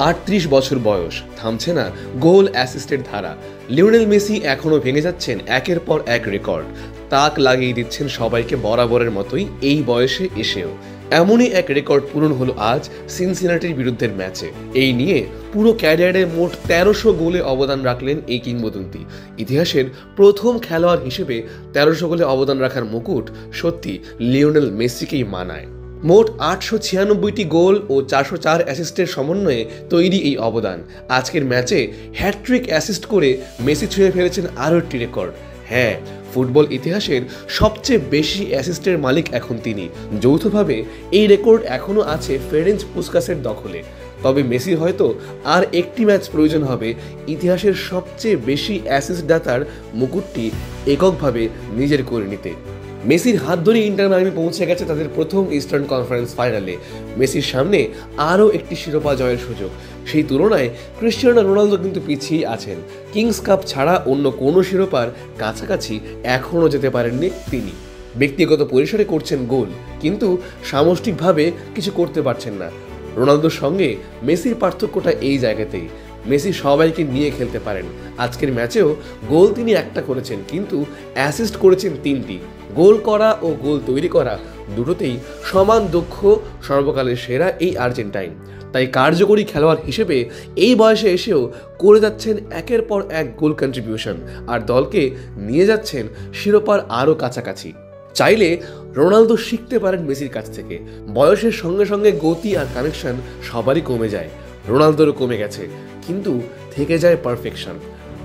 ৩৮ বছর বয়স, থামছে না গোল অ্যাসিস্টের ধারা। লিওনেল মেসি এখনও ভেঙে যাচ্ছেন একের পর এক রেকর্ড। তাক লাগিয়ে দিচ্ছেন সবাইকে বরাবরের মতোই এই বয়সে এসেও। এমনই এক রেকর্ড পূরণ হলো আজ সিনসিনাটির বিরুদ্ধের ম্যাচে। এই নিয়ে পুরো ক্যারিয়ারে মোট ১৩০০ গোলে অবদান রাখলেন এই কিংবদন্তি। ইতিহাসের প্রথম খেলোয়াড় হিসেবে ১৩০০ গোলে অবদান রাখার মুকুট সত্যি লিওনেল মেসিকেই মানায়। মোট ৮৯৬টি গোল ও ৪০৪ অ্যাসিস্টের সমন্বয়ে তৈরি এই অবদান। আজকের ম্যাচে হ্যাটট্রিক অ্যাসিস্ট করে মেসি ছুঁয়ে ফেলেছেন আরও একটি রেকর্ড। হ্যাঁ, ফুটবল ইতিহাসের সবচেয়ে বেশি অ্যাসিস্টের মালিক এখন তিনি। যৌথভাবে এই রেকর্ড এখনও আছে ফেরেঞ্চ পুস্কাসের দখলে। তবে মেসির হয়তো আর একটি ম্যাচ প্রয়োজন হবে ইতিহাসের সবচেয়ে বেশি অ্যাসিস্ট দাতার মুকুটটি এককভাবে নিজের করে নিতে। মেসির হাত ধরে ইন্টার মায়ামি পৌঁছে গেছে তাদের প্রথম ইস্টার্ন কনফারেন্স ফাইনালে। মেসির সামনে আরও একটি শিরোপা জয়ের সুযোগ। সেই তুলনায় ক্রিশ্চিয়ানো রোনালদো কিন্তু পিছিয়ে আছেন। কিংস কাপ ছাড়া অন্য কোনো শিরোপার কাছাকাছি এখনও যেতে পারেননি তিনি। ব্যক্তিগত পরিসরে করছেন গোল, কিন্তু সামষ্টিকভাবে কিছু করতে পারছেন না। রোনালদোর সঙ্গে মেসির পার্থক্যটা এই জায়গাতেই। মেসি সবাইকে নিয়ে খেলতে পারেন। আজকের ম্যাচেও গোল তিনি একটা করেছেন, কিন্তু অ্যাসিস্ট করেছেন ৩টি। গোল করা ও গোল তৈরি করা দুটোতেই সমান দক্ষ সর্বকালের সেরা এই আর্জেন্টাইন। তাই কার্যকরী খেলোয়াড় হিসেবে এই বয়সে এসেও করে যাচ্ছেন একের পর এক গোল কন্ট্রিবিউশন, আর দলকে নিয়ে যাচ্ছেন শিরোপার আরও কাছাকাছি। চাইলে রোনালদো শিখতে পারেন মেসির কাছ থেকে। বয়সের সঙ্গে সঙ্গে গতি আর কানেকশন সবারই কমে যায়। রোনালদোরও কমে গেছে, কিন্তু থেকে যায় পারফেকশন।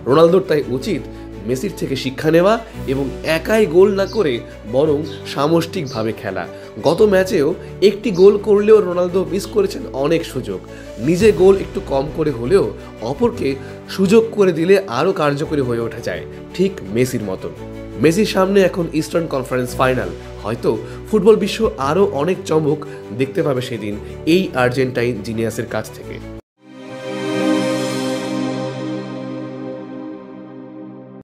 রোনালদোর তাই উচিত মেসির থেকে শিক্ষা নেওয়া এবং একাই গোল না করে বরং সামষ্টিকভাবে খেলা। গত ম্যাচেও একটি গোল করলেও রোনালদো মিস করেছেন অনেক সুযোগ। নিজে গোল একটু কম করে হলেও অপরকে সুযোগ করে দিলে আরও কার্যকরী হয়ে ওঠা যায়, ঠিক মেসির মতন। মেসির সামনে এখন ইস্টার্ন কনফারেন্স ফাইনাল। হয়তো ফুটবল বিশ্ব আরও অনেক চমক দেখতে পাবে সেদিন এই আর্জেন্টাইন জিনিয়াসের কাছ থেকে।